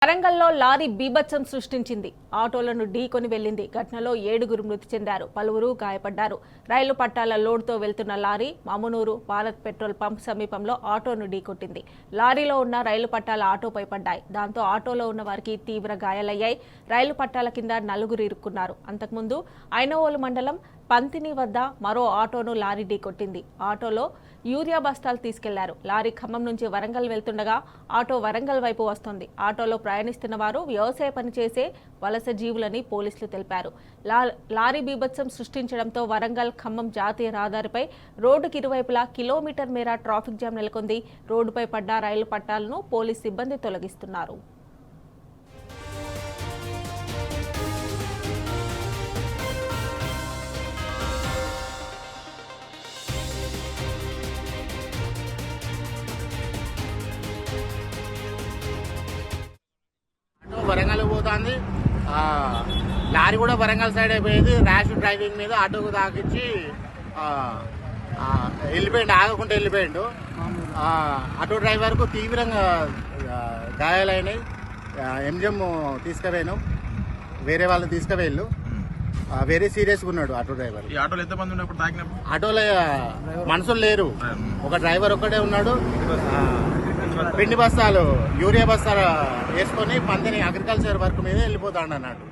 వరంగల్లో లారీ బీభత్సం సృష్టించింది. ఆటోలను ఢీకొని వెళ్లింది. ఘటనలో 7 మృతి చెందారు, పలువురు గాయపడ్డారు. రైలు పట్టాల లోడ్తో వెళ్తున్న lorry Mamnoor Bharat petrol pump సమీపంలో ఆటోను ఢీకొట్టింది. లారీలో ఉన్న రైలు పట్టాల ఆటోపై పడ్డాయి. దాంతో ఆటోలో ఉన్న వారికి తీవ్ర గాయాలయ్యాయి. రైలు పట్టాల కింద 4 ఇరుక్కున్నారు. అంతకుముందు ఐనవోలు మండలం పంతిని వద్ద మరో ఆటోను లారీ ఢీకొట్టింది. ఆటోలో యూరియా బస్తాలు తీసుకెళ్లారు. లారీ ఖమ్మం నుంచి వరంగల్ వెళ్తుండగా ఆటో వరంగల్ వైపు వస్తోంది. ఆటోలో ప్రయాణిస్తున్న వారు వ్యవసాయ పని చేసే వలస జీవులని పోలీసులు తెలిపారు. లారీ బీభత్సం సృష్టించడంతో వరంగల్ ఖమ్మం జాతీయ రహదారిపై రోడ్డుకి ఇరువైపులా కిలోమీటర్ మేర ట్రాఫిక్ జామ్ నెలకొంది. రోడ్డుపై పడ్డ రైలు పట్టాలను పోలీసు సిబ్బంది తొలగిస్తున్నారు. వరంగల్ పోతుంది. లారీ కూడా వరంగల్ సైడ్ అయిపోయేది. ర్యాష్ డ్రైవింగ్ మీద ఆటోకు తాకిచ్చి వెళ్ళిపోయిండు, ఆగకుండా వెళ్ళిపోయిండు. ఆటో డ్రైవర్కు తీవ్రంగా గాయాలైనాయి. ఎంజిఎం తీసుకుపోయాను, వేరే వాళ్ళు తీసుకుపోయాళ్ళు. వెరీ సీరియస్గా ఉన్నాడు ఆటో డ్రైవర్. ఈ ఆటోలో ఎంతమంది ఉన్నప్పుడు తాకినప్పుడు? ఆటోలో మనుషులు లేరు, ఒక డ్రైవర్ ఒక్కడే ఉన్నాడు. పిండి బస్తాలు యూరియా బస్తాలు వేసుకొని పందిని అగ్రికల్చర్ వర్క్ మీద వెళ్ళిపోతాడు అన్నట్టు.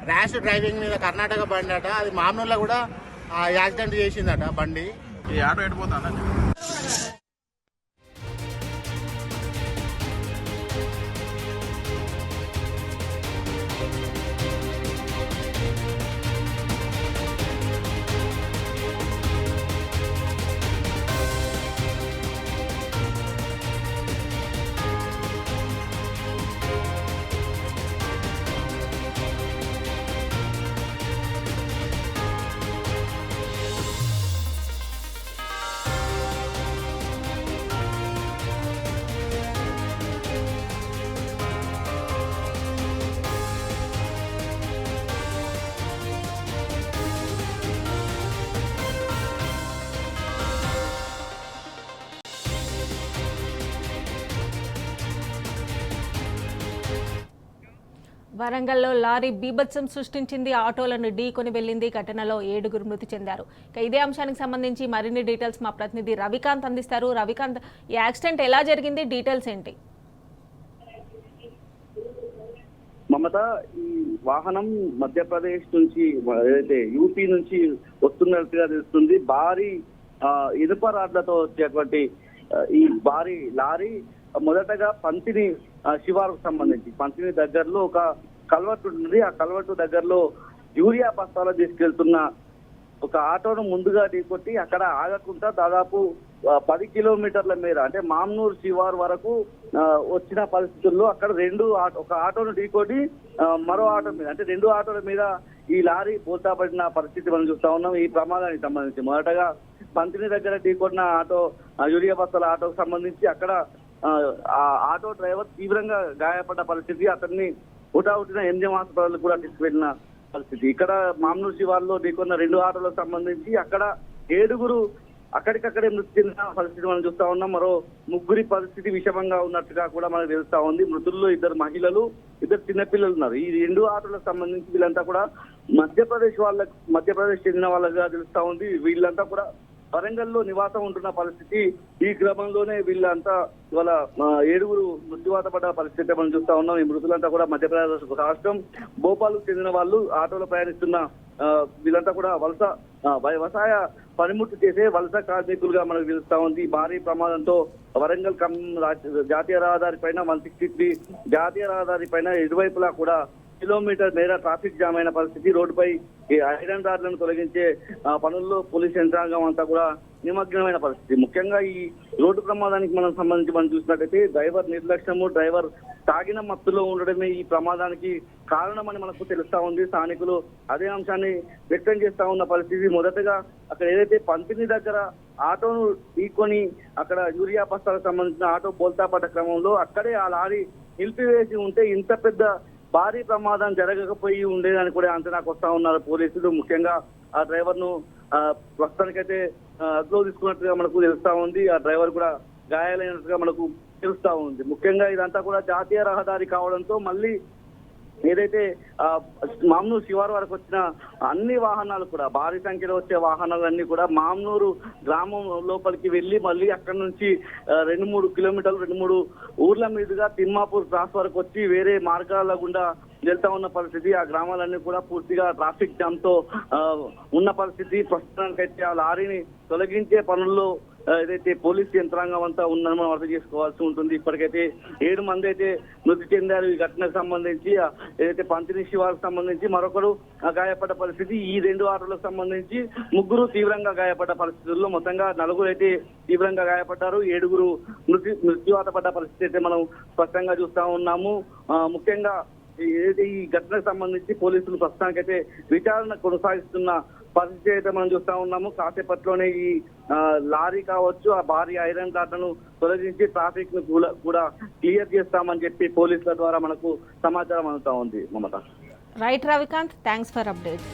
ర్యాష్ డ్రైవింగ్ మీద కర్ణాటక బండి అట, అది మామూలుగా కూడా యాక్సిడెంట్ చేసిందట బండి. ఈ ఆటో ఎడిపోతాను. వరంగల్లో లారీ బీభత్సం సృష్టించింది. ఆటోలను ఢీకొని వెళ్లింది. ఘటనలో 7 మృతి చెందారు. ఇదే అంశానికి సంబంధించి మరిన్ని డీటెయిల్స్ మా ప్రతినిధి రవికాంత్ అందిస్తారు. రవికాంత్, ఈ యాక్సిడెంట్ ఎలా జరిగింది, డీటెయిల్స్ ఏంటి? మమత, ఈ వాహనం మధ్యప్రదేశ్ నుంచి ఏదైతే యూపీ నుంచి వస్తున్నట్టుగా తెలుస్తుంది. భారీ ఇనుప రాడ్లతో వచ్చేటువంటి ఈ భారీ లారీ మొదటగా పంతిని శివారుకు సంబంధించి పంతిని దగ్గరలో ఒక కల్వర్టు ఉంది. ఆ కల్వర్టు దగ్గరలో యూరియా బస్తాలు తీసుకెళ్తున్న ఒక ఆటోను ముందుగా ఢీకొట్టి అక్కడ ఆగకుండా దాదాపు 10 కిలోమీటర్ల మేర అంటే మామ్నూర్ శివారు వరకు వచ్చిన పరిస్థితుల్లో అక్కడ ఒక ఆటోను ఢీకొట్టి మరో ఆటో మీద అంటే 2 ఆటోల మీద ఈ లారీ బోల్తాపడిన పరిస్థితి మనం చూస్తా ఉన్నాం. ఈ ప్రమాదానికి సంబంధించి మొదటగా పంతిని దగ్గర ఢీకొట్టిన ఆటో యూరియా బస్తాల ఆటోకు సంబంధించి అక్కడ ఆ ఆటో డ్రైవర్ తీవ్రంగా గాయపడ్డ పరిస్థితి. అతన్ని హుటాహుటిన ఎంజిఎం హాస్పిటల్ కూడా తీసుకువెళ్లిన పరిస్థితి. ఇక్కడ మామ్నూర్ శివార్లో ఢీకొన్న 2 ఆటోలకు సంబంధించి అక్కడ 7 అక్కడికక్కడే మృతి చెందిన పరిస్థితి మనం చూస్తా ఉన్నాం. మరో 3 పరిస్థితి విషమంగా ఉన్నట్టుగా కూడా మనకు తెలుస్తా ఉంది. మృతుల్లో 2 మహిళలు, 2 చిన్నపిల్లలు ఉన్నారు. ఈ 2 ఆటోలకు సంబంధించి వీళ్ళంతా కూడా మధ్యప్రదేశ్ చెందిన వాళ్ళగా తెలుస్తా ఉంది. వీళ్ళంతా కూడా వరంగల్లో నివాసం ఉంటున్న పరిస్థితి. ఈ క్రమంలోనే వీళ్ళంతా ఇవాళ 7 మృత్యువాత పడ్డ పరిస్థితి మనం చూస్తా ఉన్నాం. ఈ మృతులంతా కూడా మధ్యప్రదేశ్ రాష్ట్రం భోపాల్కు చెందిన వాళ్ళు. ఆటోలో ప్రయాణిస్తున్న వీళ్ళంతా కూడా వ్యవసాయ పనిముట్టు చేసే వలస కార్మికులుగా మనకు తెలుస్తా ఉంది. భారీ ప్రమాదంతో వరంగల్ జాతీయ రహదారి పైన 163 జాతీయ రహదారి పైన ఇరువైపులా కూడా కిలోమీటర్ మేర ట్రాఫిక్ జామ్ అయిన పరిస్థితి. రోడ్డుపై ఐరన్ రాడ్లను తొలగించే పనుల్లో పోలీస్ యంత్రాంగం అంతా కూడా నిమగ్నమైన పరిస్థితి. ముఖ్యంగా ఈ రోడ్డు ప్రమాదానికి సంబంధించి మనం చూసినట్టయితే డ్రైవర్ నిర్లక్ష్యము, డ్రైవర్ తాగిన మత్తులో ఉండడమే ఈ ప్రమాదానికి కారణమని మనకు తెలుస్తా ఉంది. స్థానికులు అదే అంశాన్ని వ్యక్తం చేస్తా ఉన్న పరిస్థితి. మొదటగా అక్కడ ఏదైతే పంపిణీ దగ్గర ఆటోను ఢీకొని అక్కడ యూరియా బస్తాలకు సంబంధించిన ఆటో బోల్తా పడ్డ క్రమంలో అక్కడే ఆ లారీ నిలిపివేసి ఉంటే ఇంత పెద్ద భారీ ప్రమాదం జరగకపోయి ఉండేదని కూడా అంచనాకు వస్తా ఉన్నారు పోలీసులు. ముఖ్యంగా ఆ డ్రైవర్ ను ప్రస్తుతానికైతే అదుపులో తీసుకున్నట్టుగా మనకు తెలుస్తా ఉంది. ఆ డ్రైవర్ కూడా గాయాలైనట్టుగా మనకు తెలుస్తా ఉంది. ముఖ్యంగా ఇదంతా కూడా జాతీయ రహదారి కావడంతో మళ్ళీ ఏదైతే మామ్నూరు శివారు వరకు వచ్చిన అన్ని వాహనాలు కూడా భారీ సంఖ్యలో వచ్చే వాహనాలన్నీ కూడా మామ్నూరు గ్రామం లోపలికి వెళ్ళి మళ్ళీ అక్కడి నుంచి 2-3 కిలోమీటర్లు 2-3 ఊర్ల మీదుగా తిమ్మాపూర్ క్రాస్ వరకు వచ్చి వేరే మార్గాల గుండా వెళ్తా ఉన్న పరిస్థితి. ఆ గ్రామాలన్నీ కూడా పూర్తిగా ట్రాఫిక్ జామ్ తో ఉన్న పరిస్థితి. ప్రస్తుతానికైతే ఆ లారీని తొలగించే పనుల్లో ఏదైతే పోలీస్ యంత్రాంగం అంతా ఉందని మనం అర్థం చేసుకోవాల్సి ఉంటుంది. ఇప్పటికైతే 7 మంది అయితే మృతి చెందారు ఈ ఘటనకు సంబంధించి. ఏదైతే పంతిని శివారికి సంబంధించి మరొకరు గాయపడ్డ పరిస్థితి. ఈ 2 ఆటోలకు సంబంధించి 3 తీవ్రంగా గాయపడ్డ పరిస్థితుల్లో మొత్తంగా 4 అయితే తీవ్రంగా గాయపడ్డారు. 7 మృత్యువాత పడ్డ పరిస్థితి అయితే మనం స్పష్టంగా చూస్తా ఉన్నాము. ముఖ్యంగా ఏదైతే ఈ ఘటనకు సంబంధించి పోలీసులు ప్రస్తుతానికైతే విచారణ కొనసాగిస్తున్న పరిస్థితి అయితే మనం చూస్తా ఉన్నాము. కాసేపట్లోనే ఈ లారీ కావచ్చు ఆ భారీ ఐరన్ రాడ్లను తొలగించి ట్రాఫిక్ ను కూడా క్లియర్ చేస్తామని చెప్పి పోలీసుల ద్వారా మనకు సమాచారం అందుతా ఉంది. Mamata. Right Ravikant, thanks for updates.